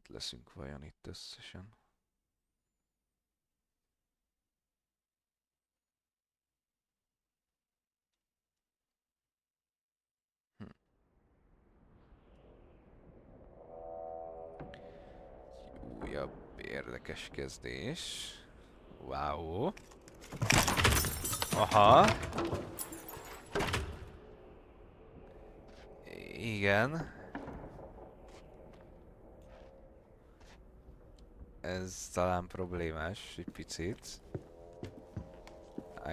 hányan leszünk vajon itt összesen? Hm. Újabb érdekes kezdés. Wow. Aha. Igen. Ez talán problémás, egy picit.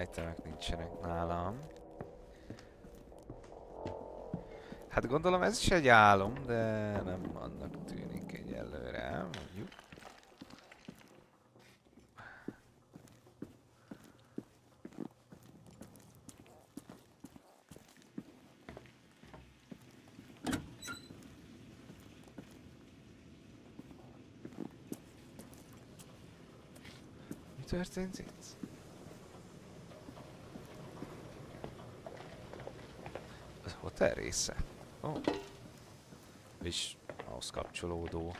Itemek nincsenek nálam. Hát gondolom ez is egy álom, de nem annak tűnik egyelőre, mondjuk. Mi történt itt? Az hotel része? Ó. Oh. És ahhoz kapcsolódó.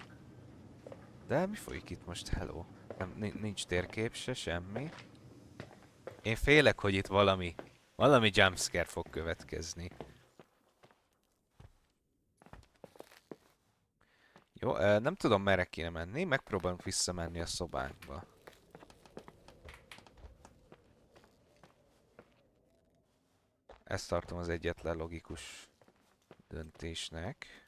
De mi folyik itt most? Hello. Nem, nincs térkép se, semmi. Én félek, hogy itt valami jumpscare fog következni. Jó, nem tudom merre kéne menni, megpróbálunk visszamenni a szobánkba. Ezt tartom az egyetlen logikus döntésnek.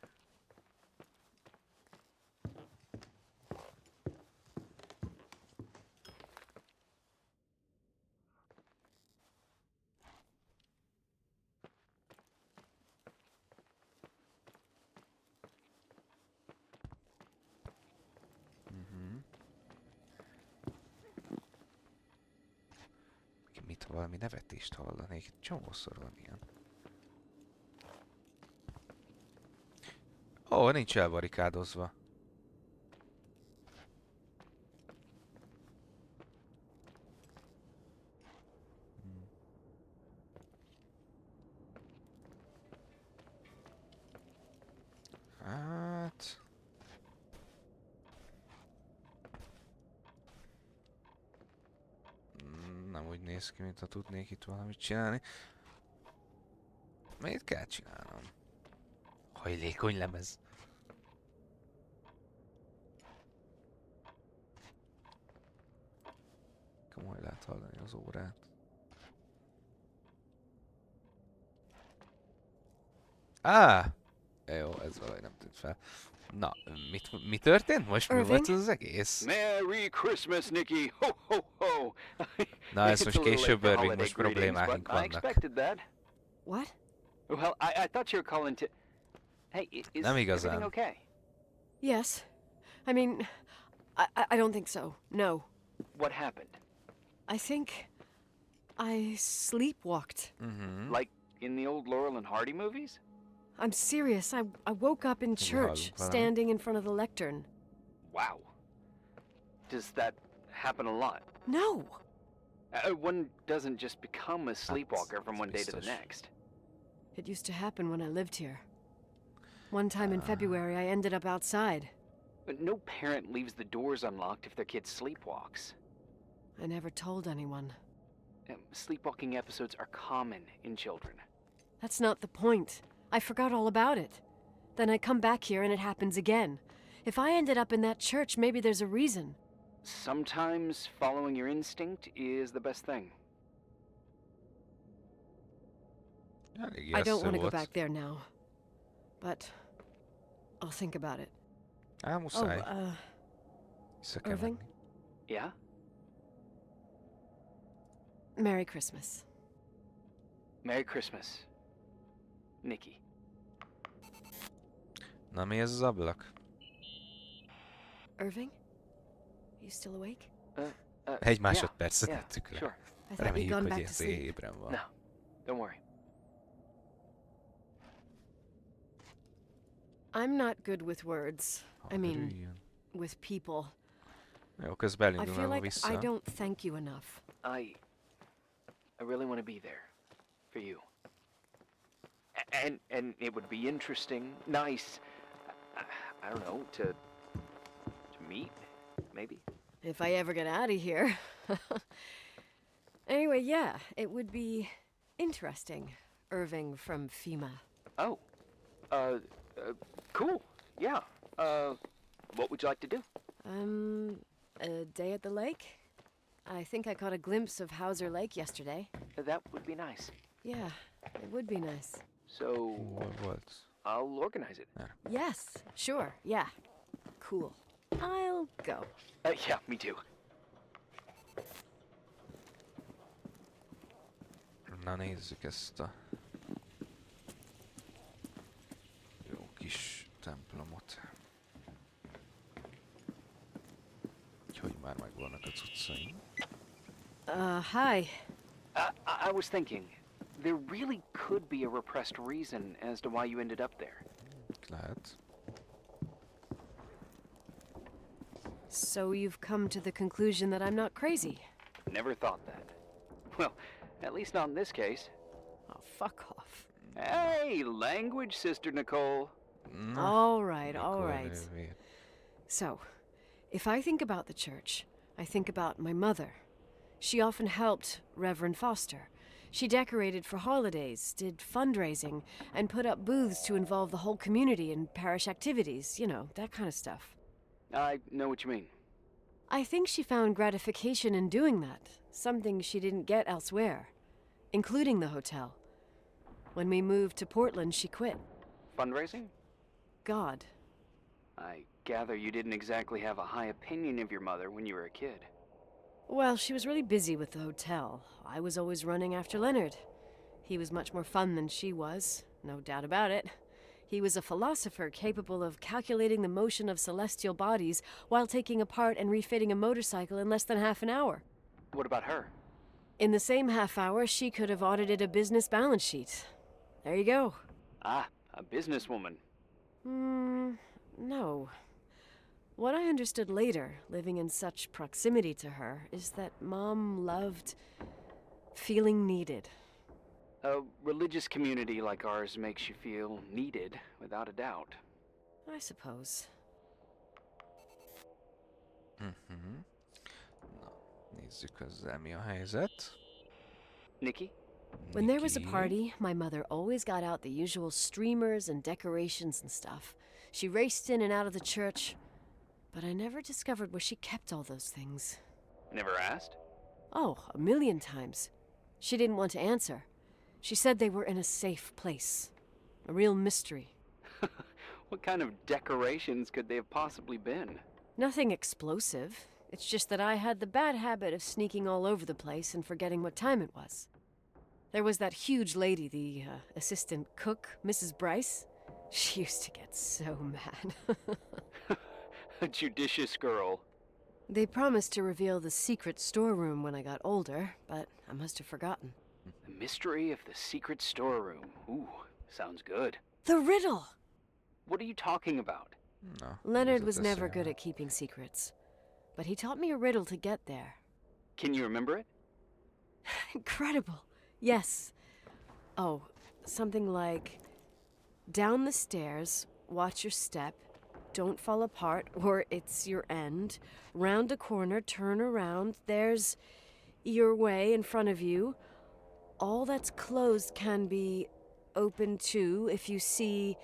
Mit, valami nevetést hallanék? Csomószor van ilyen. Ó, nincs elbarikádozva. Hát... Nem úgy néz ki, mintha tudnék itt valamit csinálni. Mit kell csinálnom? Hajlékony lemez. Komoly lehet hallani az órát. Jó, ez valahogy nem tűnt fel. Na, mi történt most? Mi volt az egész? Merry Christmas, Nikki! Ho, ho, ho! Na, ez most később Irving, most problémáink vannak. What? Well, I thought you were calling to... Hey, is everything okay? Yes. I mean, I don't think so. No. What happened? I think I sleepwalked. Like in the old Laurel and Hardy movies? I'm serious. I woke up in church, standing in front of the lectern. Wow. Does that happen a lot? No. One doesn't just become a sleepwalker from one day to the next. It used to happen when I lived here. One time in February, I ended up outside. But no parent leaves the doors unlocked if their kid sleepwalks. I never told anyone. Sleepwalking episodes are common in children. That's not the point. I forgot all about it. Then I come back here and it happens again. If I ended up in that church, maybe there's a reason. Sometimes following your instinct is the best thing. I don't want to go back there now. But I'll think about it. Irving? Yeah? Merry Christmas. Merry Christmas, Nikki. Na, mi ez az ablak? Irving? You still awake? Egy másodpercet tettük le. Sure. Reméljük, hogy ez ébren van. No, don't worry. I'm not good with words. I mean, with people. Jó, közben I feel like I don't thank you enough. I really want to be there for you. And it would be interesting, nice, I don't know, to meet, maybe? If I ever get out of here. Anyway, yeah, it would be interesting, Irving from FEMA. Oh, cool. Yeah. What would you like to do? A day at the lake? I think I caught a glimpse of Hauser Lake yesterday. That would be nice. Yeah, it would be nice. So, What? I'll organize it. Yes, sure, yeah. Cool. I'll go. Yeah, me too. Na nézzük ezt a jó kis templomot. Úgyhogy már megvannak a cuccaim. Hi. I was thinking, there really could be a repressed reason as to why you ended up there. Lehet. So you've come to the conclusion that I'm not crazy? Never thought that. Well, at least not in this case. Oh, fuck off. Hey, language, Sister Nicole. All right, all Mikor right. nővér. So, if I think about the church, I think about my mother. She often helped Reverend Foster. She decorated for holidays, did fundraising, and put up booths to involve the whole community in parish activities, you know, that kind of stuff. I know what you mean. I think she found gratification in doing that, something she didn't get elsewhere, including the hotel. When we moved to Portland, she quit. Fundraising? God. I gather you didn't exactly have a high opinion of your mother when you were a kid. Well, she was really busy with the hotel. I was always running after Leonard. He was much more fun than she was, no doubt about it. He was a philosopher capable of calculating the motion of celestial bodies while taking apart and refitting a motorcycle in less than half an hour. What about her? In the same half hour, she could have audited a business balance sheet. There you go. Ah, a businesswoman. No. What I understood later, living in such proximity to her, is that Mom loved feeling needed. A religious community like ours makes you feel needed, without a doubt. I suppose. Na, nézzük hozzá, mi a helyzet. Nikki? When there was a Nikki. party, my mother always got out the usual streamers and decorations and stuff. She raced in and out of the church, but I never discovered where she kept all those things. Never asked? Oh, a million times. She didn't want to answer. She said they were in a safe place. A real mystery. What kind of decorations could they have possibly been? Nothing explosive. It's just that I had the bad habit of sneaking all over the place and forgetting what time it was. There was that huge lady, the assistant cook, Mrs. Bryce. She used to get so mad. A judicious girl. They promised to reveal the secret storeroom when I got older, but I must have forgotten. The mystery of the secret storeroom. Ooh, sounds good. The riddle! What are you talking about? Na, Leonard nézzük was ezt never a- good at keeping secrets, but he taught me a riddle to get there. Can you remember it? Incredible. Yes. Oh, something like, down the stairs, watch your step, don't fall apart or it's your end, round a corner, turn around, there's your way in front of you. All that's closed can be open too if you see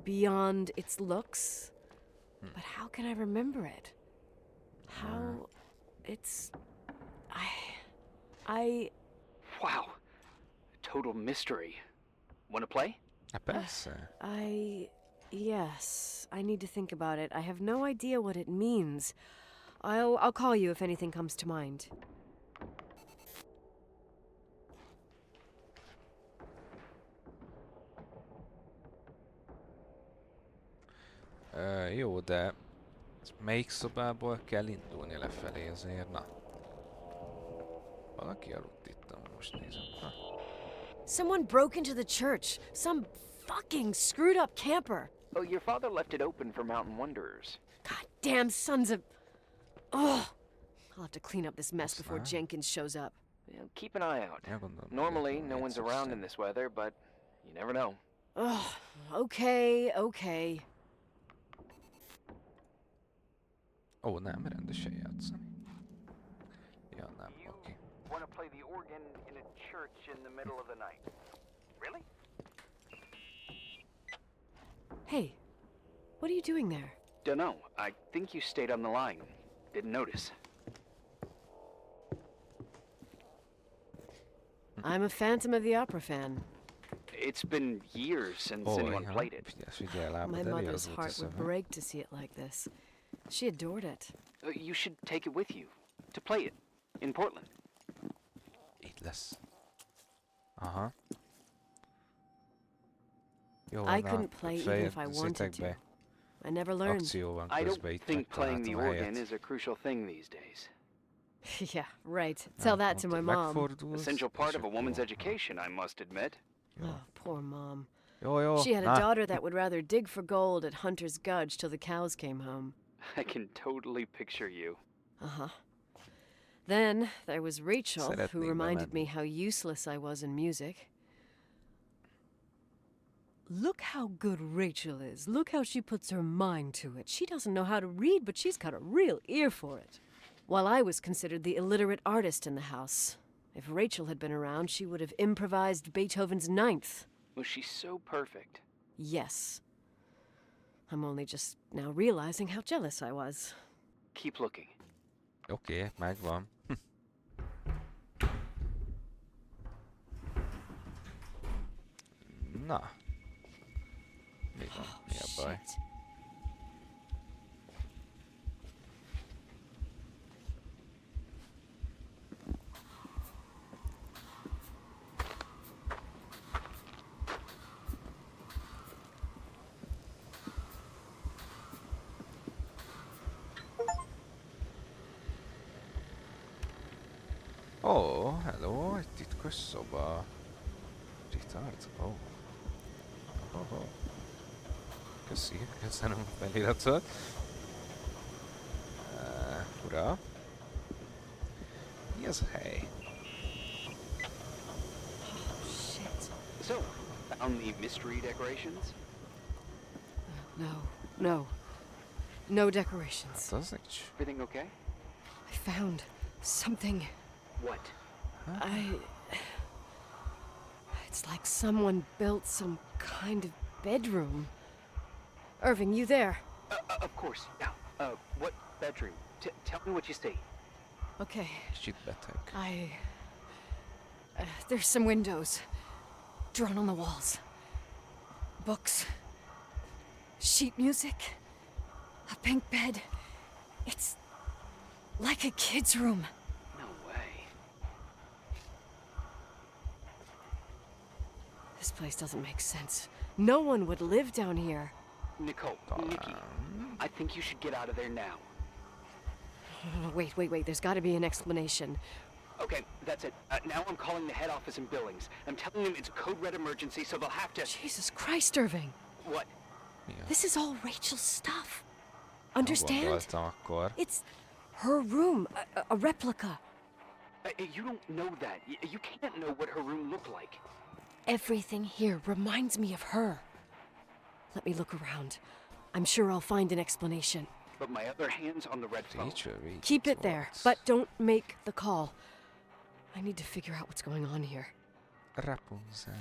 beyond its looks. But how can I remember it? How... it's... I... Wow. A total mystery. Wanna play? Hát persze. Yes, I need to think about it. I have no idea what it means. I'll call you if anything comes to mind. Jó, de melyik szobából kell indulni lefelé azért? Na. Valaki aludt itt, most nézem. Ha. Someone broke into the church. Some fucking screwed up camper. Oh, your father left it open for mountain wanderers. God damn sons of... Ugh. I'll have to clean up this mess That's before fine. Jenkins shows up. Yeah, keep an eye out. Ja, gondolom, Normally, hogy no one's egyszer around szem. in this weather, but you never know. Ugh. Okay. Ó, nem, rendesen játszani. Ja, nem, oké. Want to play the organ in a church in the middle of the night? Really? Hey, what are you doing there? Dunno. I think you stayed on the line. Didn't notice. I'm a Phantom of the Opera fan. It's been years since Ó, anyone ja, played it. figyelj, lábad My elé, mother's az volt a heart would szöveg. break to see it like this. She adored it. You should take it with you to play it in Portland. Itt lesz. Aha. Jó, I na, couldn't play even if I wanted fejezzétek to. be. I never learned. Akció van I közben, don't itt think playing the megtaláltam a organ helyet. is a crucial thing these days. Yeah, right. Tell that to my mom. Megfordulsz, Essential és part of a akkor- woman's education, I must admit. Jó, Oh, poor mom. jó, She had a na. daughter that would rather dig for gold at Hunter's Gulch till the cows came home. I can totally picture you. Uh-huh. Then there was Rachel, who Szeretnék reminded bemenni. me how useless I was in music. Look how good Rachel is. Look how she puts her mind to it. She doesn't know how to read, but she's got a real ear for it. While I was considered the illiterate artist in the house. If Rachel had been around, she would have improvised Beethoven's Ninth. Was she so perfect? Yes. I'm only just now realizing how jealous I was. Keep looking. Oké, megvan. Na. Mi van? Mi a baj? Shit. Ó, hello, egy titkos szoba. Retard? Ó. Oh. Köszi, köszönöm a feliratot. Ura. Mi az a hely? Shit. So, found the mystery decorations? No decorations. Hát az nincs. Everything okay? I found something. What? It's like someone built some kind of bedroom. Irving, you there? Of course. Now, what bedroom? Tell me what you see. Okay, Kicsit beteg. there's some windows drawn on the walls. Books. Sheet music. A pink bed. It's like a kid's room. No way. This place doesn't make sense. No one would live down here. Nicole, Nikki, I think you should get out of there now. Wait. There's got to be an explanation. Okay, that's it. Now I'm calling the head office in Billings. I'm telling them it's a code red emergency, so they'll have to... Jesus Christ, Irving. What? Mi az? This is all Rachel's stuff. Nem Understand? gondoltam akkor. It's her room, a replica. You don't know that. You can't know what her room looked like. Everything here reminds me of her. Let me look around. I'm sure I'll find an explanation. But my other hand's on the red phone. Feature Keep it there, reports. but don't make the call. I need to figure out what's going on here. Rapunzel.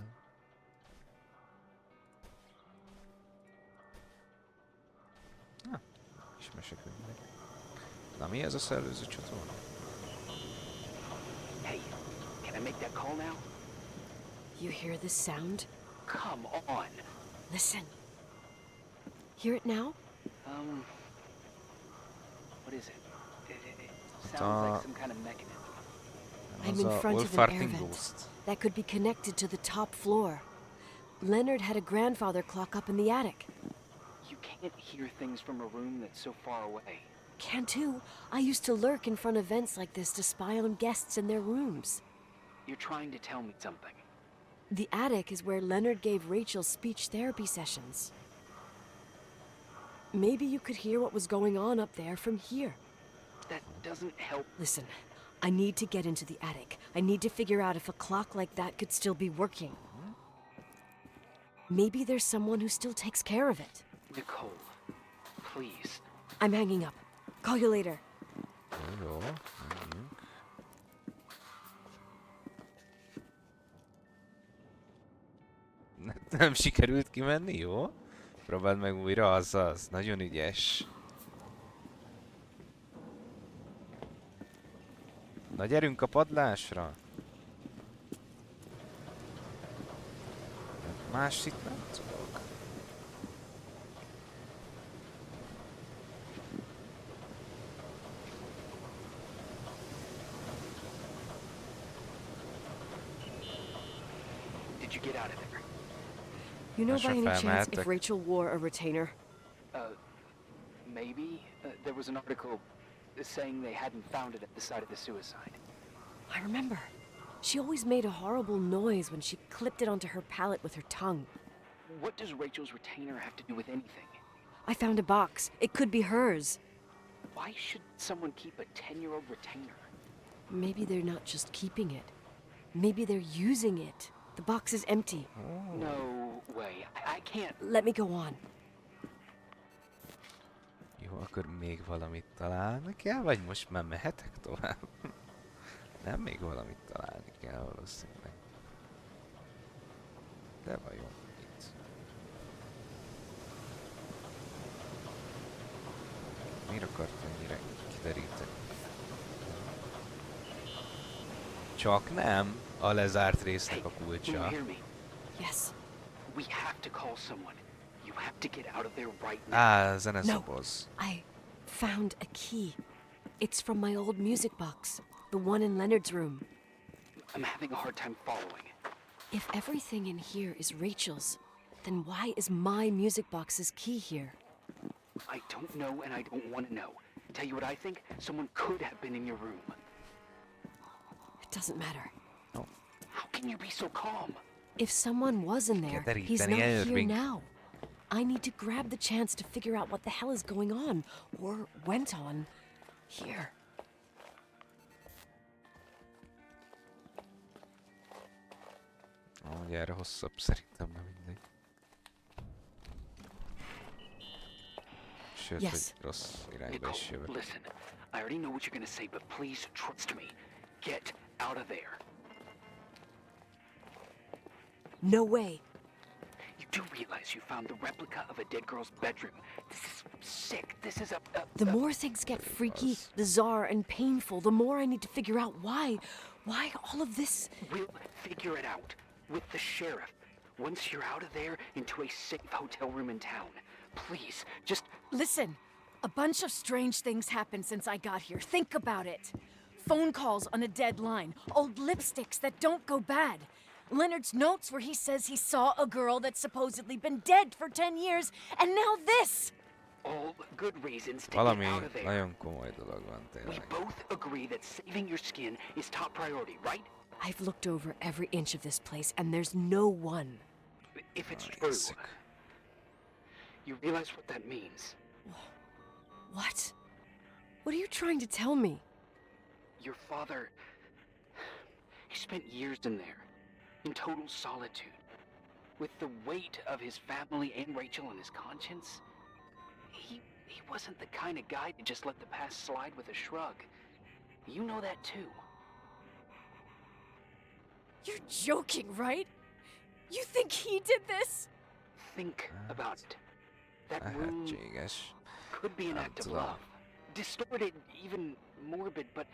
Na, is mesekönyvek. Na, mi ez a szellőző csatorna? Hey, can I make that call now? You hear this sound? Come on. Listen. Hear it now? What is it? It sounds like some kind of mechanism. I'm Az in a front of an Wolfarting air vent Ghost. that could be connected to the top floor. Leonard had a grandfather clock up in the attic. You can't hear things from a room that's so far away. Can too. I used to lurk in front of vents like this to spy on guests in their rooms. You're trying to tell me something. The attic is where Leonard gave Rachel speech therapy sessions. Maybe you could hear what was going on up there from here. That doesn't help. Listen, I need to get into the attic. I need to figure out if a clock like that could still be working. Maybe there's someone who still takes care of it. Nicole, please. I'm hanging up. Call you later. Jó, menjünk. Nem sikerült kimenni, jó? Próbáld meg újra, azaz. Nagyon ügyes. Na gyerünk a padlásra. Más itt nem tudok. Did you get out of there? You know Not sure by if any I'm chance at if the- Rachel wore a retainer? Maybe. There was an article saying they hadn't found it at the site of the suicide. I remember. She always made a horrible noise when she clipped it onto her palate with her tongue. What does Rachel's retainer have to do with anything? I found a box. It could be hers. Why should someone keep a 10-year-old retainer? Maybe they're not just keeping it. Maybe they're using it. The box is empty. No way. I can't. Let me go on. Jó, akkor még valamit találni kell, vagy most már mehetek tovább? Nem, még valamit találni kell valószínűleg. De vajon mit? Miért akart ennyire kideríteni? Csak nem a lezárt résznek a Can you kulcsa. hear me? Yes. We have to call someone. You have to get out of there right now. Á, zeneszoboz. I found a key. It's from my old music box. The one in Leonard's room. I'm having a hard time following. If everything in here is Rachel's, then why is my music box's key here? I don't know and I don't want to know. Tell you what I think? Someone could have been in your room. It doesn't matter. How can you be so calm? If someone was in there, Kederi, he's not Daniel, here ring. now. I need to grab the chance to figure out what the hell is going on, or went on, here. Ugye erre hosszabb szerintem, nem mindegy. Sőt, Yes. hogy rossz irányba is Nicole, jövök. listen. I already know what you're gonna say, but please trust me. Get out of there. No way. You do realize you found the replica of a dead girl's bedroom. This is sick. This is The more things get freaky, bizarre, and painful, the more I need to figure out why all of this. We'll figure it out. With the sheriff. Once you're out of there, into a safe hotel room in town. Please, just... Listen, a bunch of strange things happened since I got here. Think about it. Phone calls on a dead line, old lipsticks that don't go bad. Leonard's notes where he says he saw a girl that's supposedly been dead for 10 years, and now this! All good reasons to Valami get out of there. nagyon komoly dolog van We tényleg. both agree that saving your skin is top priority, right? I've looked over every inch of this place, and there's no one. If it's Aj, true, eszik. you realize what that means. What? What are you trying to tell me? Your father... He spent years in there, in total solitude. With the weight of his family and Rachel on his conscience. He wasn't the kind of guy to just let the past slide with a shrug. You know that too. You're joking, right? You think he did this? Think about it. That room Lehetséges. could be an act of love. Distorted, even morbid, but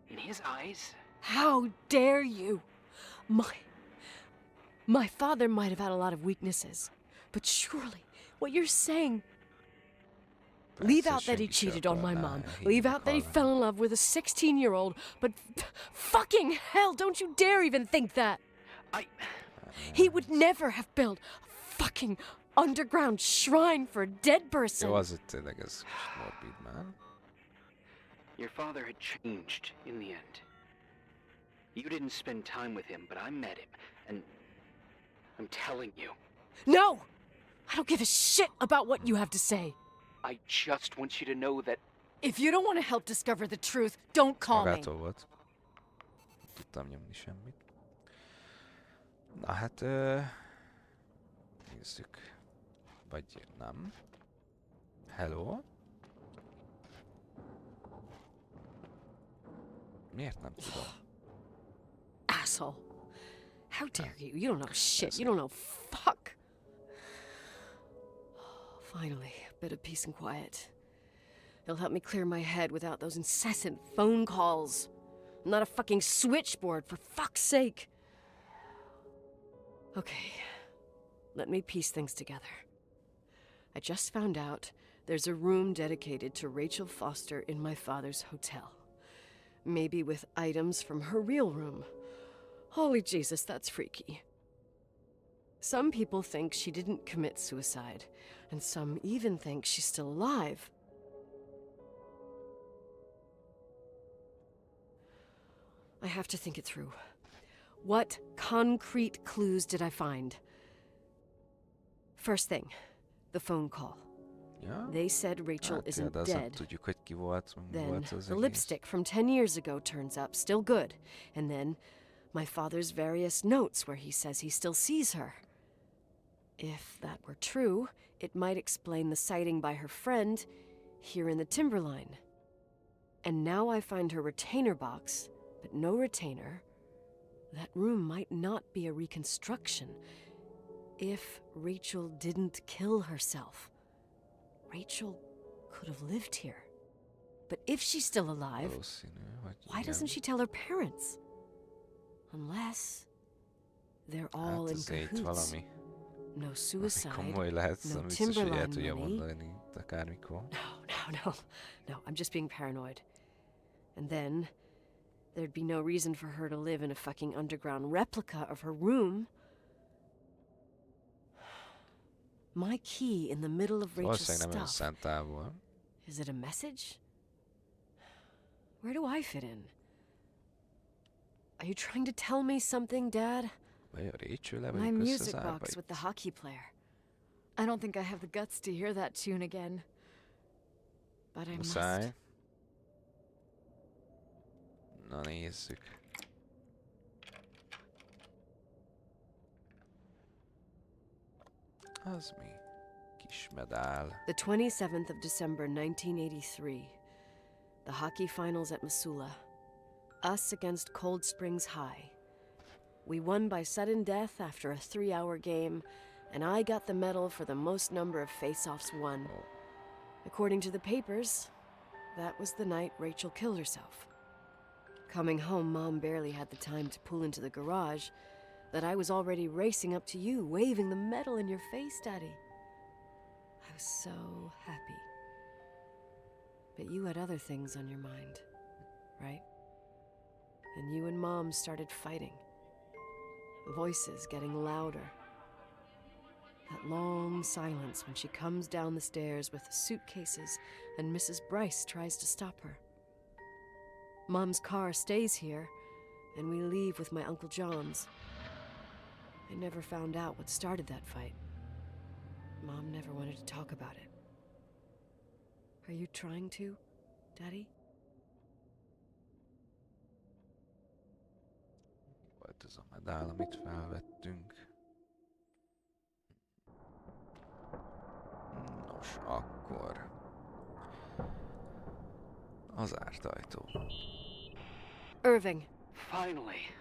in his eyes... How dare you? My father might have had a lot of weaknesses, but surely what you're saying. Leave out that he cheated on my mom. Leave out that he fell in love with a 16-year-old. But fucking hell, don't you dare even think that. He would never have built a fucking underground shrine for a dead person. Jó, az itt tényleg ez kicsit morbid már. Your father had changed in the end. You didn't spend time with him, but I met him, and I'm telling you, No! I don't give a shit about what you have to say. I just want you to know that If you don't want to help discover the truth, don't call me. Magától volt. Tudtam nyomni semmit. Na hát, nézzük. Vagy nem. Hello? Miért nem tudom? Asshole. How dare you? You don't know shit. You don't know fuck. Finally, a bit of peace and quiet. It'll help me clear my head without those incessant phone calls. I'm not a fucking switchboard, for fuck's sake. Okay, let me piece things together. I just found out there's a room dedicated to Rachel Foster in my father's hotel. Maybe with items from her real room. Holy Jesus, that's freaky. Some people think she didn't commit suicide, and some even think she's still alive. I have to think it through. What concrete clues did I find? First thing, the phone call. Ja? They said Rachel Hát, isn't de azt nem dead. tudjuk, hogy ki volt, mi Then volt az the egész. lipstick from 10 years ago turns up, still good. And then my father's various notes where he says he still sees her. If that were true, it might explain the sighting by her friend here in the timberline. And now I find her retainer box, but no retainer. That room might not be a reconstruction. If Rachel didn't kill herself, Rachel could have lived here. But if she's still alive, Valószínű, hogy why igen. doesn't she tell her parents? Unless they're all Hát in azért cahoots. valami No ami suicide. komoly lehet, no biztos, hogy el Timberline tudja money. mondani itt akármikor. No, I'm just being paranoid. And then there'd be no reason for her to live in a fucking underground replica of her room. My key in the middle of Rachel's Valószínűleg nem olyan stuff. szent távol. Is it a message? Where do I fit in? Are you trying to tell me something, Dad? Vagy a Rachel le My vagyunk össze music zárva box itt. with the hockey player. I don't think I have the guts to hear that tune again. But I must. Muszáj. Na nézzük. Az mi? Kis medál. The 27th of December, 1983. The hockey finals at Missoula. Us against Cold Springs High. We won by sudden death after a 3-hour game, and I got the medal for the most number of face-offs won. According to the papers, that was the night Rachel killed herself. Coming home, Mom barely had the time to pull into the garage that I was already racing up to you, waving the medal in your face, Daddy. I was so happy. But you had other things on your mind, right? And you and Mom started fighting. Voices getting louder. That long silence when she comes down the stairs with the suitcases and Mrs. Bryce tries to stop her. Mom's car stays here, and we leave with my Uncle John's. I never found out what started that fight. Mom never wanted to talk about it. Are you trying to, Daddy? Volt ez a medál, amit felvettünk. Nos, akkor... Az zárt ajtó. Irving. Finally.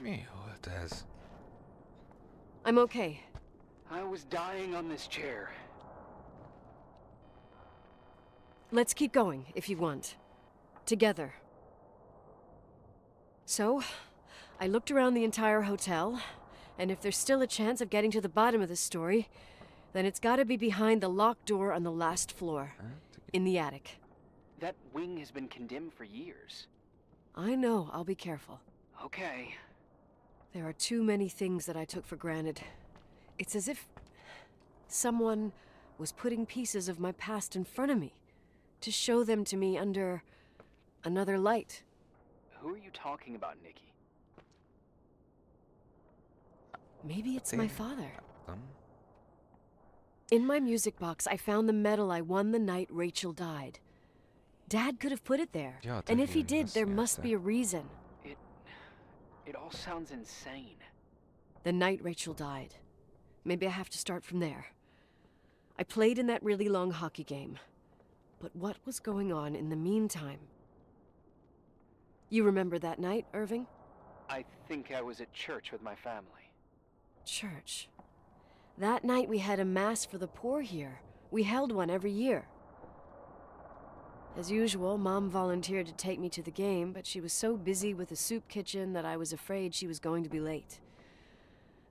Mi volt ez? I'm okay. I was dying on this chair. Let's keep going, if you want. Together. So, I looked around the entire hotel, and if there's still a chance of getting to the bottom of this story, then it's gotta be behind the locked door on the last floor, Hát, igen. in the attic. That wing has been condemned for years. I know, I'll be careful. Okay. There are too many things that I took for granted. It's as if someone was putting pieces of my past in front of me to show them to me under another light. Who are you talking about, Nikki? Maybe it's my Tényleg father. láttam. In my music box, I found the medal I won the night Rachel died. Dad could have put it there. Ja, And if he tényleg, did, azt there must nyerte. be a reason. It all sounds insane. The night Rachel died. Maybe I have to start from there. I played in that really long hockey game. But what was going on in the meantime? You remember that night, Irving? I think I was at church with my family. Church. That night we had a mass for the poor here. We held one every year. As usual, Mom volunteered to take me to the game, but she was so busy with the soup kitchen that I was afraid she was going to be late.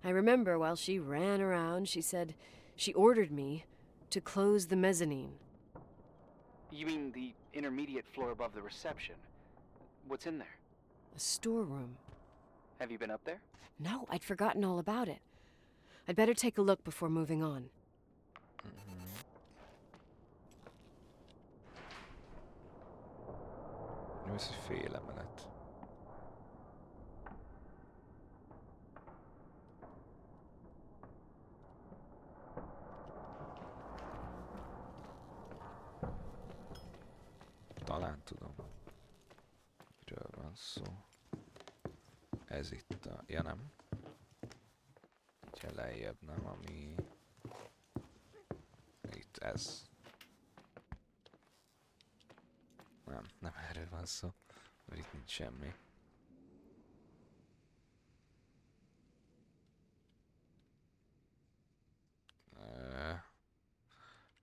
I remember while she ran around, she said she ordered me to close the mezzanine. You mean the intermediate floor above the reception? What's in there? A storeroom. Have you been up there? No, I'd forgotten all about it. I'd better take a look before moving on. Nu är det fel emelet. Talán tudom. Miről van szó. Ez itt a... Ja nem. Ugye lejjebb nem, ami... Itt ez. Nem erről van szó. Mert itt nincs semmi.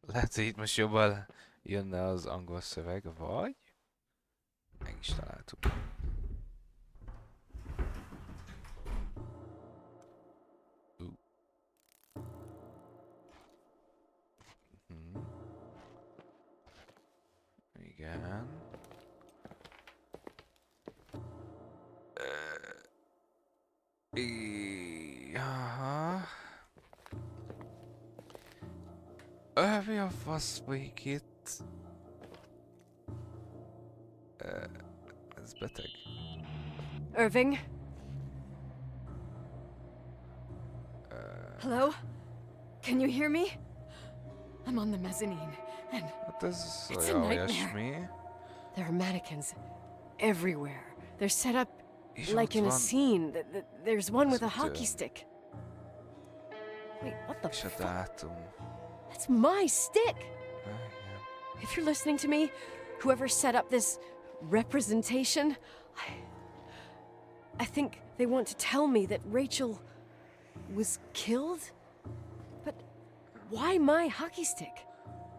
Lehet, hogy itt most jobban jönne az angol szöveg, vagy... Meg is találtuk. Igen. Jaha. Mi a fasz folyik itt? Ez beteg. Irving? Hello? Can you hear me? I'm on the mezzanine, and Hát ez It's a olyan nightmare. olyasmi. There are mannequins everywhere. They're set up És like ott in a van... scene. There's one with a Azt hockey ütő. stick. Wait, what the És a fuck? dátum. That's my stick! Igen. If you're listening to me, whoever set up this representation, I think they want to tell me that Rachel was killed? But why my hockey stick?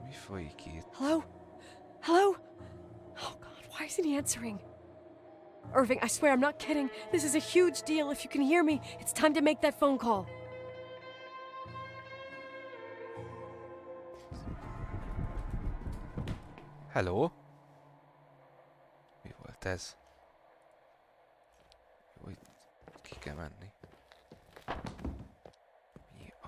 Mi folyik itt? Hello? Hello? Oh God, why isn't he answering? Irving, I swear I'm not kidding. This is a huge deal. If you can hear me, it's time to make that phone call. Hello? Mi volt ez? Jó, itt ki kell menni. Mi a...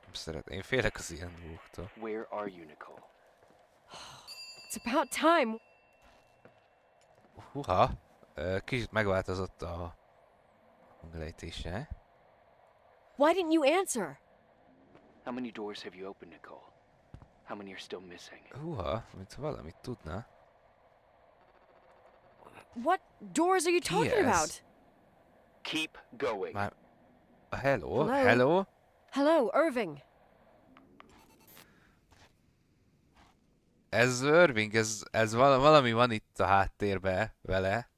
Nem szeretném, én félek az ilyen dolgoktól. Where are you, Nicole? It's about time. Huha! Kicsit megváltozott a hanglejtése. Why didn't you answer? How many doors have you opened, Nicole? How many are still missing? Huha, mint valamit tudna. What doors are you talking Yes. about? Keep going. Már... Hello? Hello? Hello? Hello, Irving. Ez Irving, ez valami van itt a háttérbe vele.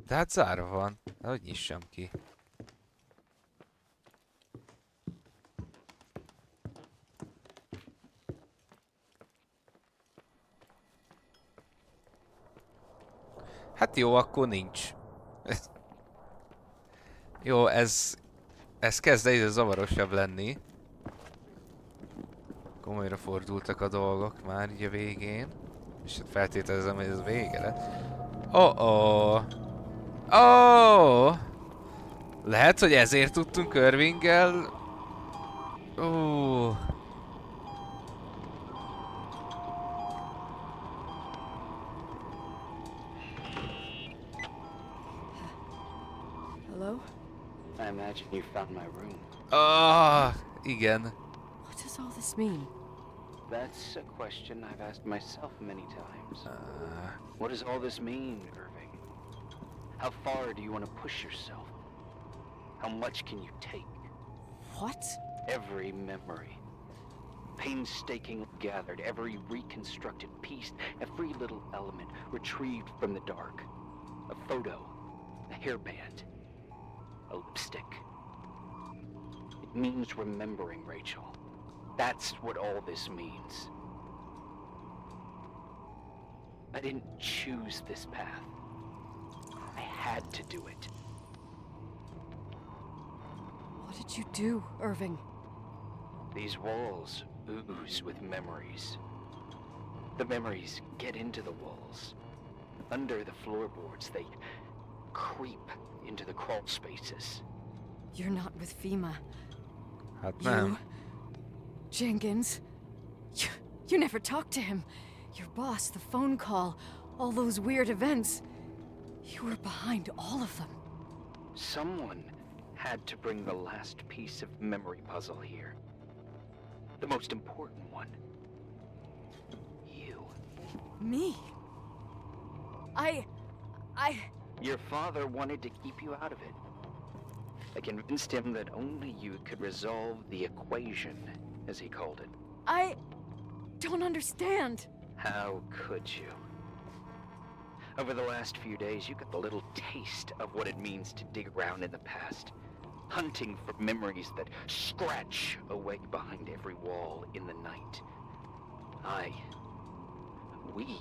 De hát zárva van. De hogy nyissam ki? Hát jó, akkor nincs. Jó, ez kezd egyre zavarosabb lenni. Komolyra fordultak a dolgok már így a végén. És hát feltételezem, hogy ez vége lett. Oh-oh! Oh! Lehet, hogy ezért tudtunk Irvinggel... Hello? I imagine you found my room. Igen. What does all this mean? That's a question I've asked myself many times. What does all this mean, Irving? How far do you want to push yourself? How much can you take? What? Every memory, painstakingly gathered, every reconstructed piece, every little element retrieved from the dark. A photo, a hairband, a lipstick. It means remembering, Rachel. That's what all this means. I didn't choose this path. I had to do it. What did you do, Irving? These walls ooze with memories. The memories get into the walls. Under the floorboards, they creep into the crawl spaces. You're not with FEMA. Hát You, nem. Jenkins. You never talked to him. Your boss, the phone call, all those weird events. You were behind all of them. Someone had to bring the last piece of memory puzzle here. The most important one. You. Me? I... Your father wanted to keep you out of it. I convinced him that only you could resolve the equation, as he called it. I don't understand. How could you? Over the last few days, you got a little taste of what it means to dig around in the past, hunting for memories that scratch away behind every wall in the night. We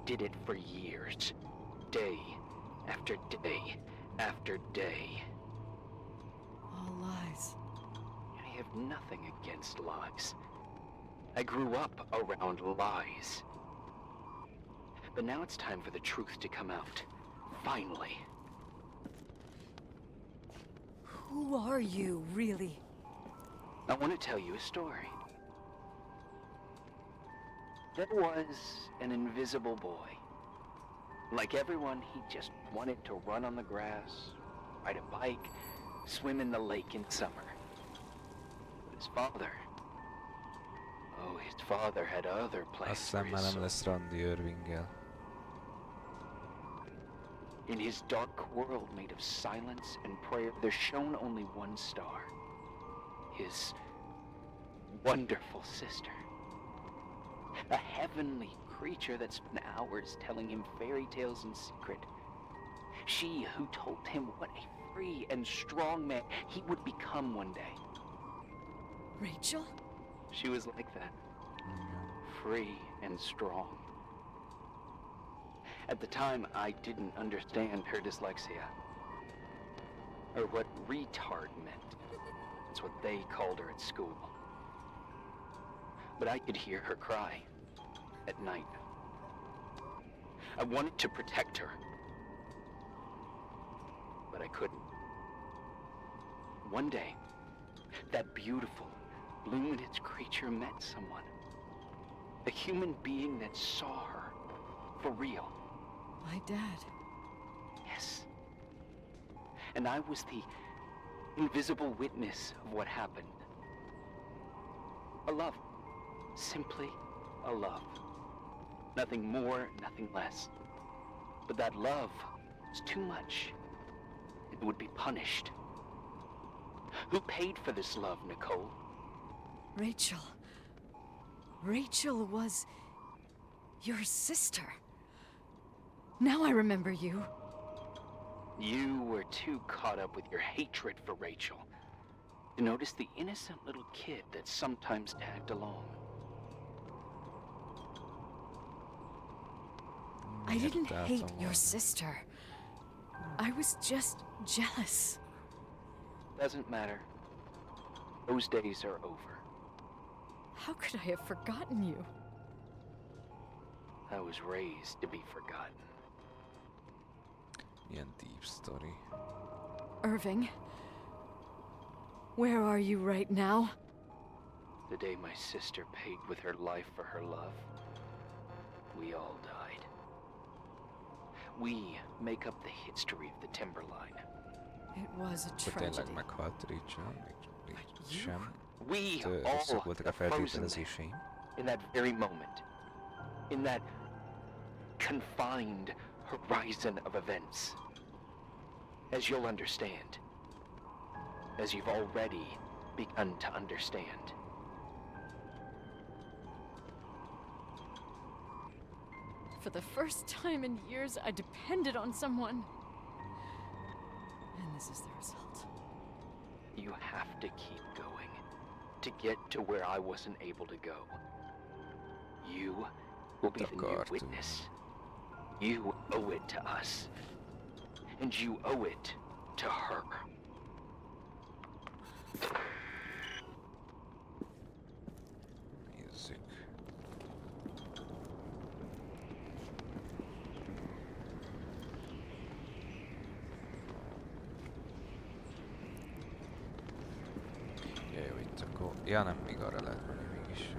did it for years, day after day after day. All lies. I have nothing against lies. I grew up around lies. But now it's time for the truth to come out. Finally. Who are you, really? I want to tell you a story. There was an invisible boy. Like everyone, he just wanted to run on the grass, ride a bike, swim in the lake in summer. But his father... Oh, his father had other Azt plans for hiszem his már nem soul. lesz randi Irvinggel. In his dark world made of silence and prayer, there shone only one star. His wonderful sister. A heavenly creature that spent hours telling him fairy tales in secret. She who told him what a free and strong man he would become one day. Rachel? She was like that. Free and strong. At the time, I didn't understand her dyslexia. Or what retard meant. That's what they called her at school. But I could hear her cry at night. I wanted to protect her. But I couldn't. One day, that beautiful, luminous creature met someone. A human being that saw her for real. My dad. Yes. And I was the invisible witness of what happened. A love. Simply a love. Nothing more, nothing less. But that love was too much. It would be punished. Who paid for this love, Nicole? Rachel. Rachel was your sister. Now I remember you. You were too caught up with your hatred for Rachel to notice the innocent little kid that sometimes tagged along. I didn't Érteltem hate your volna. sister. I was just jealous. Doesn't matter. Those days are over. How could I have forgotten you? I was raised to be forgotten. Ilyen deep story. Irving, where are you right now? The day my sister paid with her life for her love, we all died. We make up the history of the Timberline. It was a Akkor tragedy. tényleg meghalt Rachel, még sem. We Rosszak all voltak a got frozen there, feltételezéseim. in that very moment. In that confined horizon of events. as you'll understand. As you've already begun to understand. For the first time in years, I depended on someone. And this is the result. You have to keep going to get to where I wasn't able to go. You will be the new witness. You owe it to us. And you owe it to her. Nézzük. Jó, itt akkor... Ja, nem, még arra lehet menni mégis.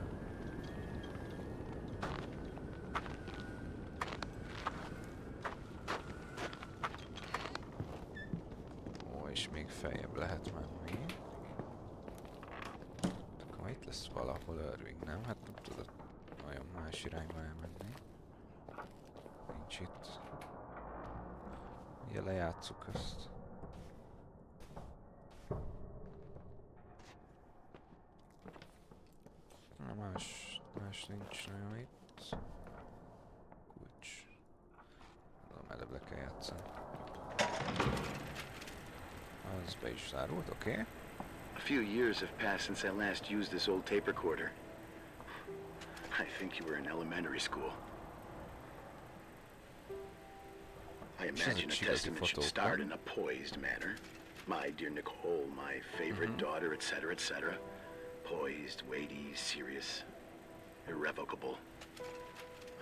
Ó, és még feljebb lehet menni. Akkor itt lesz valahol Irving, nem? Hát nem tudod olyan más irányba elmenni. Nincs itt. Ugye lejátsszuk ezt. Más nincs nagyon itt. Kulcs. Mondom, előbb le kell játszani. Az be is zárult, oké. Okay. A few years have passed since I last used this old tape recorder. I think you were in elementary school. I imagine a testament should start in a poised manner. My dear Nicole, my favorite daughter, etc., etc. Poised, weighty, serious, irrevocable.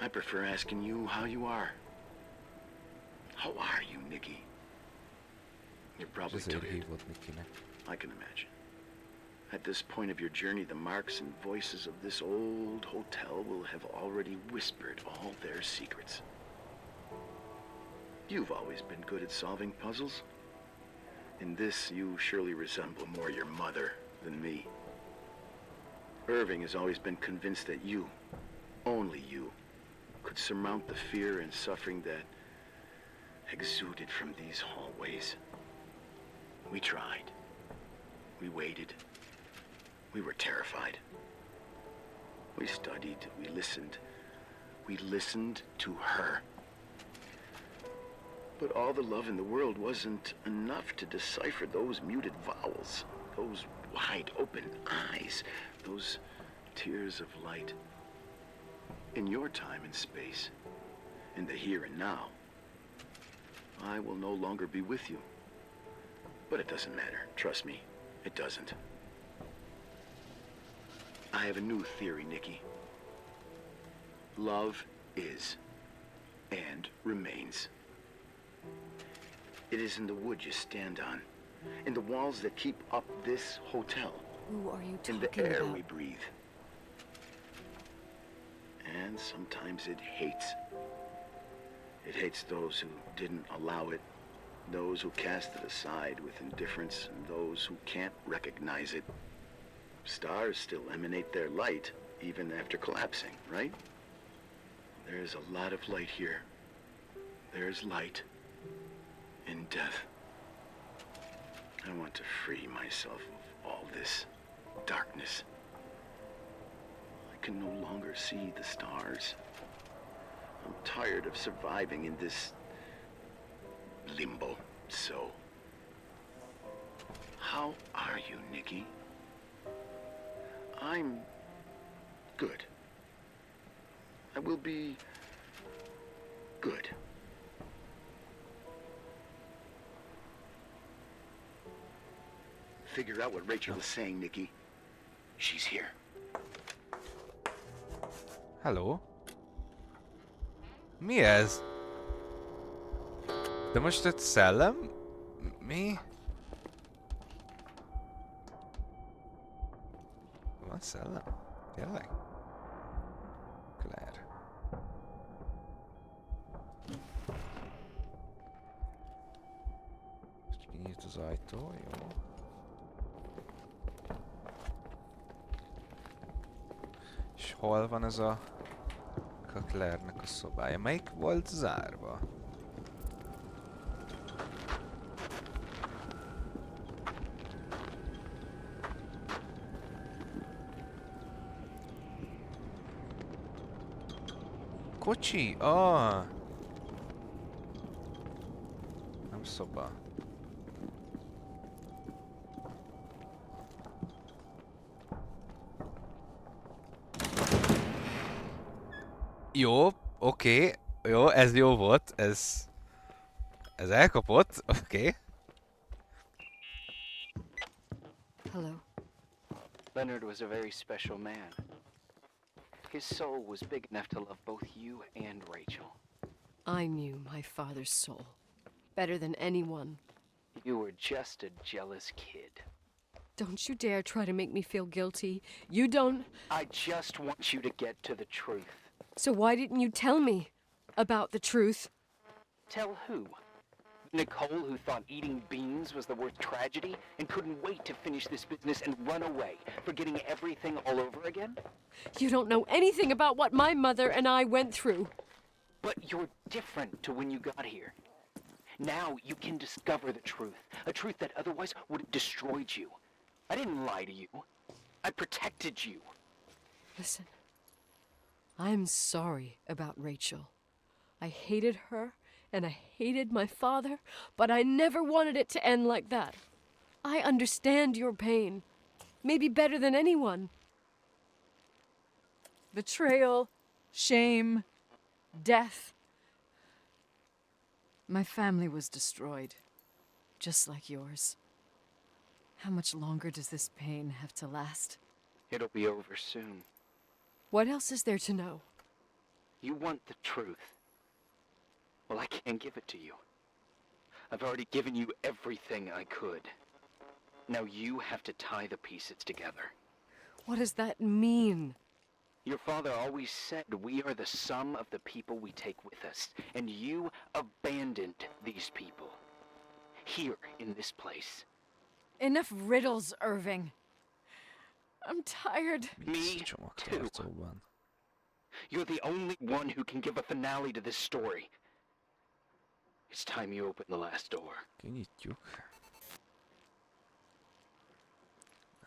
I prefer asking you how you are. How are you, Nikki? You're probably tired. I can imagine. At this point of your journey, the marks and voices of this old hotel will have already whispered all their secrets. You've always been good at solving puzzles. In this, you surely resemble more your mother than me. Irving has always been convinced that you, only you, could surmount the fear and suffering that exuded from these hallways. We tried. We waited. We were terrified. We studied. We listened. We listened to her. But all the love in the world wasn't enough to decipher those muted vowels, those wide open eyes, those tears of light. In your time and space, in the here and now, I will no longer be with you. But it doesn't matter. Trust me, it doesn't. I have a new theory, Nikki. Love is and remains. It is in the wood you stand on, in the walls that keep up this hotel, Who are you talking in the air about? we breathe. And sometimes it hates. It hates those who didn't allow it, those who cast it aside with indifference, and those who can't recognize it. Stars still emanate their light, even after collapsing, right? There's a lot of light here. There's light in death. I want to free myself of all this darkness. I can no longer see the stars. I'm tired of surviving in this limbo. So, how are you, Nikki? I'm good. I will be good. Figure out what Rachel is saying, Nikki. She's here. Hello? Mi ez? De most egy szellem? Mi? Van szellem? Tényleg? Claire. Most kinyílt az ajtó, jó. És hol van ez a Claire-nek a szobája? Melyik volt zárva? Bocsi! Ah! Nem szoba. Jó, oké. Jó, ez jó volt. Ez elkapott. Oké. Hello. Leonard was a very special man. His soul was big enough to love both you and Rachel. I knew my father's soul better than anyone. You were just a jealous kid. Don't you dare try to make me feel guilty. You don't. I just want you to get to the truth. So why didn't you tell me about the truth? Tell who? Nicole, who thought eating beans was the worst tragedy and couldn't wait to finish this business and run away, forgetting everything all over again? You don't know anything about what my mother and I went through. But you're different to when you got here. Now you can discover the truth, a truth that otherwise would have destroyed you. I didn't lie to you. I protected you. Listen, I'm sorry about Rachel. I hated her and I hated my father, but I never wanted it to end like that. I understand your pain, maybe better than anyone. Betrayal, shame, death. My family was destroyed, just like yours. How much longer does this pain have to last? It'll be over soon. What else is there to know? You want the truth. Well, I can't give it to you. I've already given you everything I could. Now you have to tie the pieces together. What does that mean? Your father always said we are the sum of the people we take with us, and you abandoned these people. Here, in this place. Enough riddles, Irving. I'm tired. Me too. Csomagtartóban. You're the only one who can give a finale to this story. It's time you open the last door. Kinyitjuk.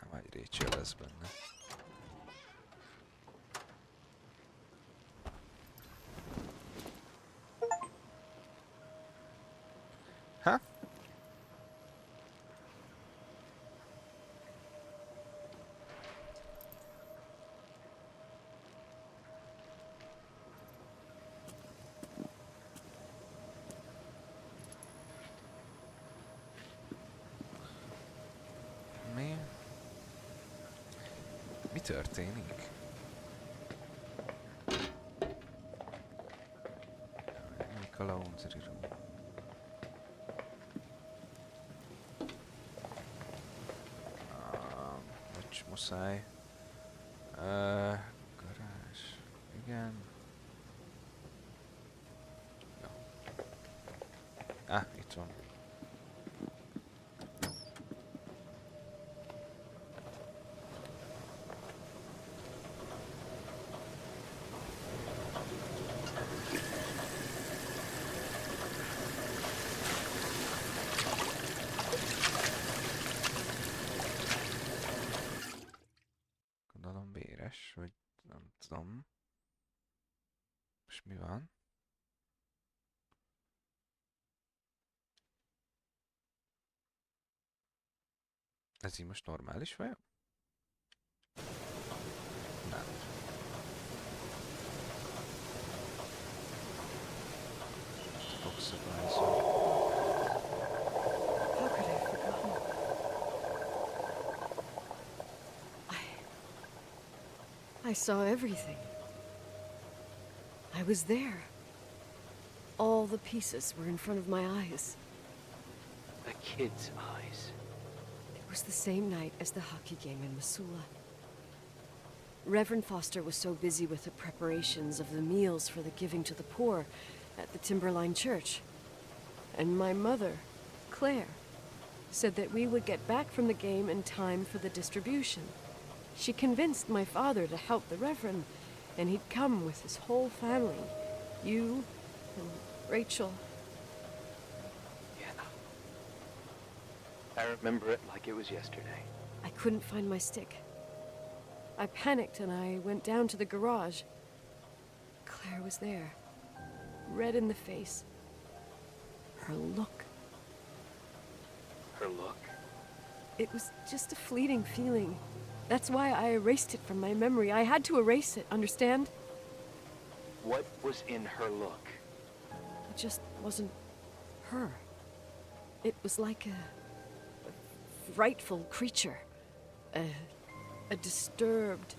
Nem, egy Rachel lesz benne. Ha? Mi történik? Mik a laundry room? Bocs, muszáj. Garázs. Igen. Jó. Itt van. Gondolom véres, vagy nem tudom. És mi van? Ez így most normális vajon? Nem. Fogszabályzó. How could I have forgotten? I saw everything. I was there. All the pieces were in front of my eyes. A kid's eyes. It was the same night as the hockey game in Missoula. Reverend Foster was so busy with the preparations of the meals for the giving to the poor at the Timberline Church. And my mother, Claire, said that we would get back from the game in time for the distribution. She convinced my father to help the Reverend, and he'd come with his whole family. You and Rachel. Yeah. I remember it like it was yesterday. I couldn't find my stick. I panicked and I went down to the garage. Claire was there, red in the face. Her look. Her look. It was just a fleeting feeling. That's why I erased it from my memory. I had to erase it, understand? What was in her look? It just wasn't her. It was like a frightful creature. A disturbed,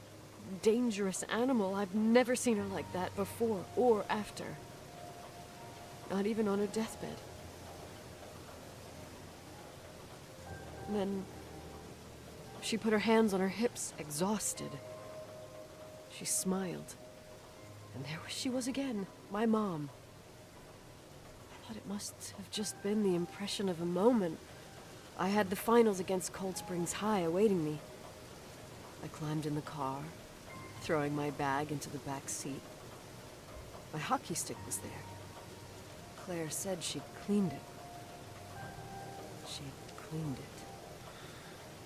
dangerous animal. I've never seen her like that before or after. Not even on her deathbed. And then she put her hands on her hips, exhausted. She smiled. And there she was again, my mom. I thought it must have just been the impression of a moment. I had the finals against Cold Springs High awaiting me. I climbed in the car, throwing my bag into the back seat. My hockey stick was there. Claire said she'd cleaned it. She'd cleaned it.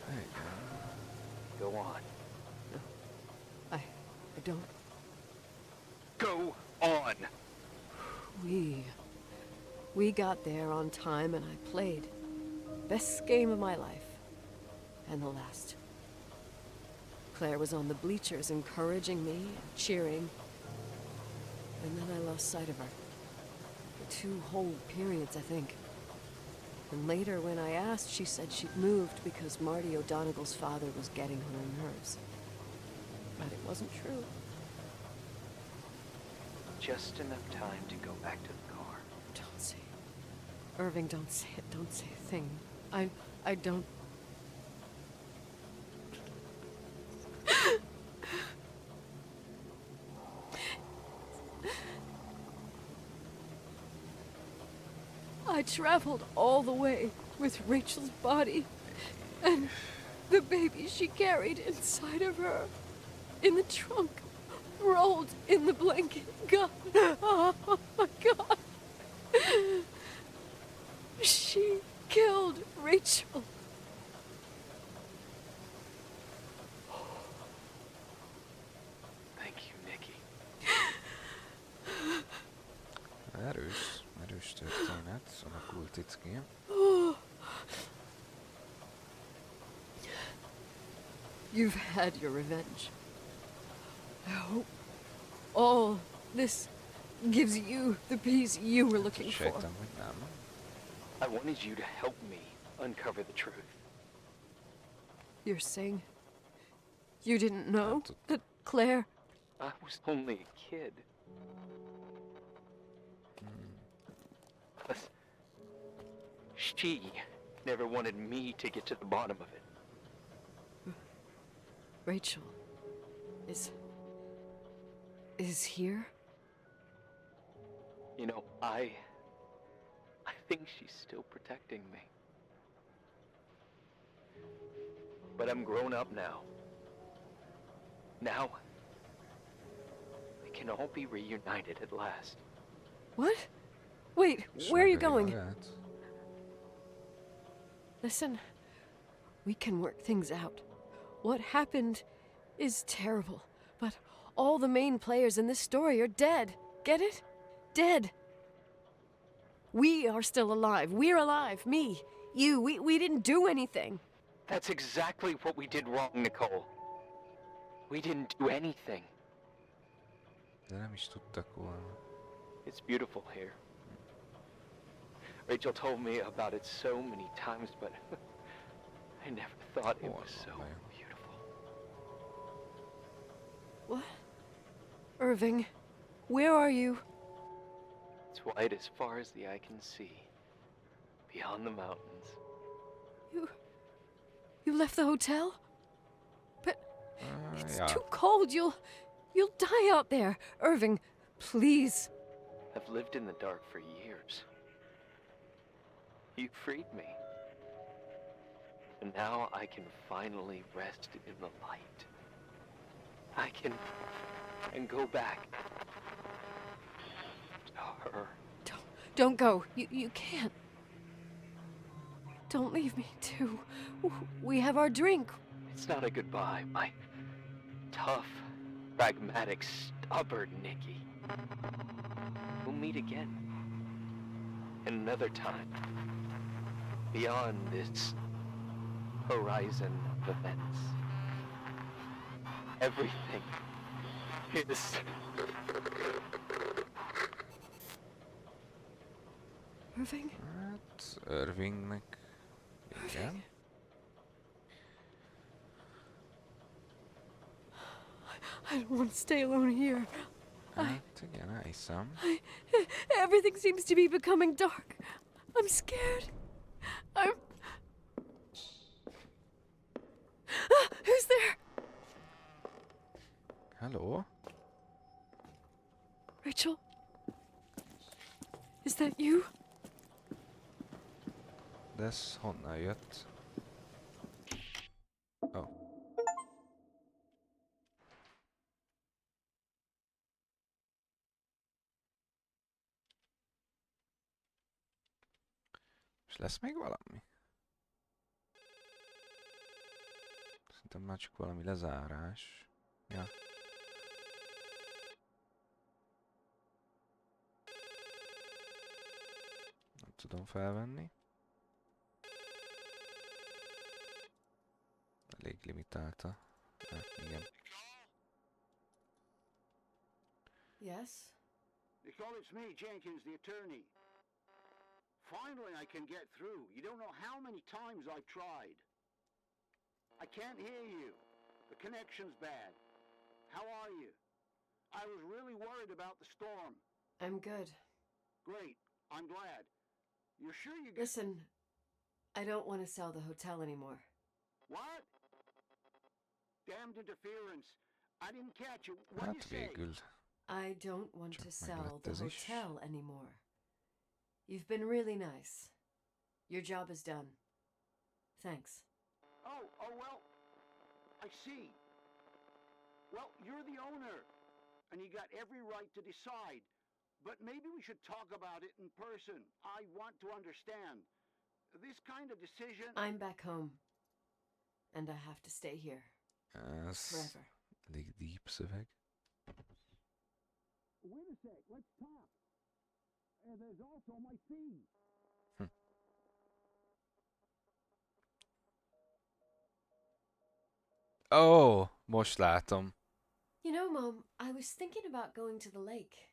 There you Go on. I don't... Go on! We got there on time and I played. Best game of my life. And the last. Claire was on the bleachers encouraging me and cheering. And then I lost sight of her. For 2 whole periods, I think. And later, when I asked, she said she'd moved because Marty O'Donegal's father was getting on her nerves. But it wasn't true. Just enough time to go back to the car. Don't say it. Irving, don't say it. Don't say a thing. I don't... I traveled all the way with Rachel's body and the baby she carried inside of her in the trunk, rolled in the blanket. God, oh my God. She killed Rachel. Thank you, Nikki. Erős történet, alakult itt ki. You've had your revenge. I hope all this gives you the peace you were looking for. Sejtem, hogy nem. I wanted you to help me uncover the truth. You're saying you didn't know That's that Claire... I was only a kid. Plus, she never wanted me to get to the bottom of it. Rachel is here? You know, I think she's still protecting me. But I'm grown up now. Now, we can all be reunited at last. What? Wait, where are you Svágja going? magát. Listen, we can work things out. What happened is terrible, but all the main players in this story are dead. Get it? Dead. We are still alive. We're alive. Me, you, we didn't do anything. That's exactly what we did wrong, Nicole. We didn't do anything. De nem is tudtak volna. It's beautiful here. Rachel told me about it so many times, but I never thought it was so beautiful. What? Irving, where are you? It's white as far as the eye can see, beyond the mountains. You left the hotel? But it's Ja, too cold. You'll die out there. Irving, please. I've lived in the dark for years. You freed me. And now I can finally rest in the light. I can go back to her. Don't go. You can't. Don't leave me too. We have our drink. It's not a goodbye, my tough, pragmatic, stubborn Nikki. We'll meet again. Another time. Beyond this horizon of events. Everything is... Irving? Hát, Irvingnek... Igen. I don't want to stay alone here. Hát, igen, elhiszem. Everything seems to be becoming dark. I'm scared. I'm... Who's there? Hello? Rachel? Is that you? De ez honnan jött? Oh. És lesz még valami? Szerintem már csak valami lezárás. Ja. Nem tudom felvenni. Elég limitálta. Igen. Yes? Nicole, it's me, Jenkins, the attorney. Finally I can get through. You don't know how many times I've tried. I can't hear you. The connection's bad. How are you? I was really worried about the storm. I'm good. Great. I'm glad. You're sure you Listen, I don't want to sell the hotel anymore. What? Damned interference. I didn't catch it. What did you Hát say? végül. I don't want to Csak sell meglett the ez is. hotel anymore. You've been really nice. Your job is done. Thanks. Oh, well, I see. Well, you're the owner, and you got every right to decide. But maybe we should talk about it in person. I want to understand. This kind of decision... I'm back home. And I have to stay here. Ez Forever. elég deep szöveg. Wait a sec, let's talk. There's also my fee. Oh, most látom. You know, Mom, I was thinking about going to the lake.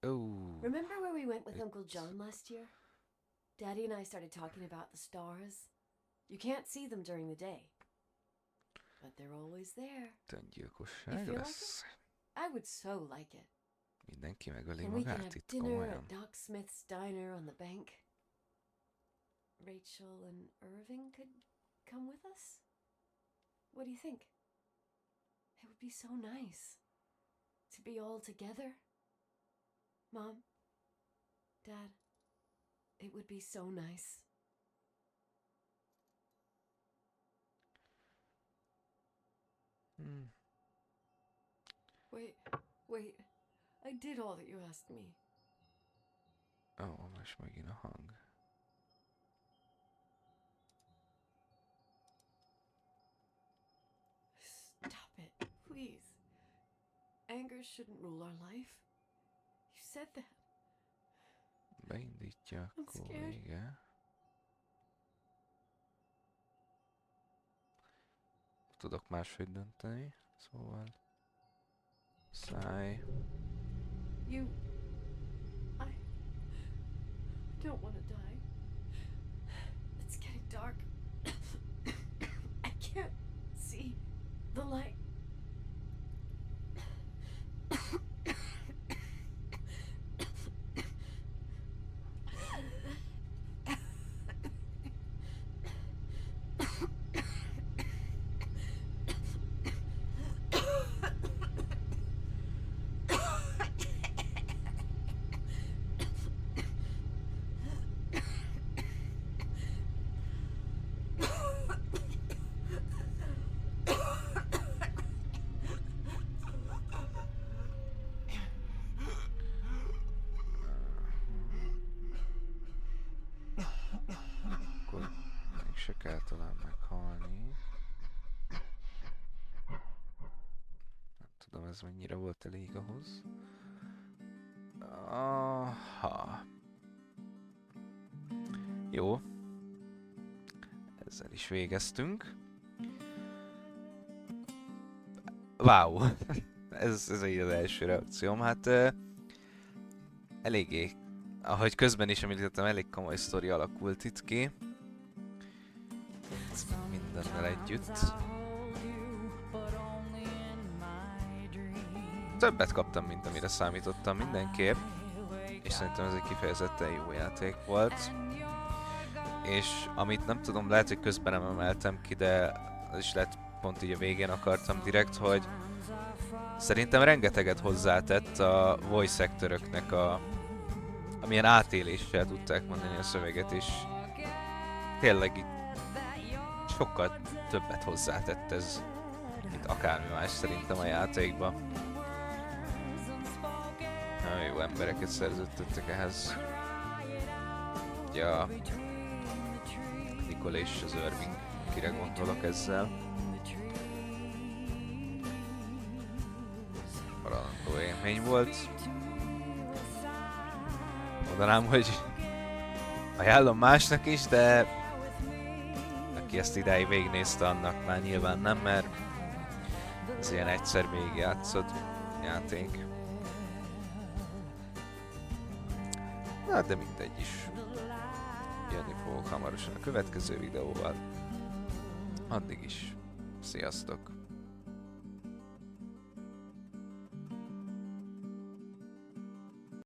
Oh. Remember where we went with Uncle It's- John last year? Daddy and I started talking about the stars. You can't see them during the day. But they're always there. Öngyilkosság You feel like lesz. I would so like it. Mindenki megöli And we can magát have itt dinner komolyan. at Doc Smith's diner on the bank. Rachel and Irving could come with us? What do you think? It would be so nice to be all together. Mom, Dad, it would be so nice. Hmm. Wait. I did all that you asked me. Ó, most megint a hang. Stop it, please. Anger shouldn't rule our life. You said that. Beindítja, I'm akkor scared. vége. Tudok máshogy dönteni, szóval... Száj. I don't want to die. It's getting dark. I can't see the light. Akkor még se kell talán meghalni. Nem tudom, ez mennyire volt elég ahhoz, Jó. Ezzel is végeztünk. Wow. ez így az első reakcióm. Hát eléggé, ahogy közben is említettem, elég komoly sztori alakult itt ki. Mindennel együtt. Többet kaptam, mint amire számítottam mindenképp. És szerintem ez egy kifejezetten jó játék volt. És amit nem tudom, lehet, hogy közben nem emeltem ki, de az is lehet, pont így a végén akartam direkt, hogy szerintem rengeteget hozzátett a voice actoröknek amilyen átéléssel tudták mondani a szöveget, és tényleg itt sokkal többet hozzátett ez, mint akármi más szerintem a játékba. Nagyon jó embereket szerződtettek ehhez. Ugye a Nicole és az Irving, kire gondolok ezzel. Maradandó élmény volt. Mondanám, hogy ajánlom másnak is, de aki ezt idáig végignézte, annak már nyilván nem, mert ez ilyen egyszer végigjátszott játék. Na, de mindegy is. Jönni fogok hamarosan a következő videóval. Addig is. Sziasztok!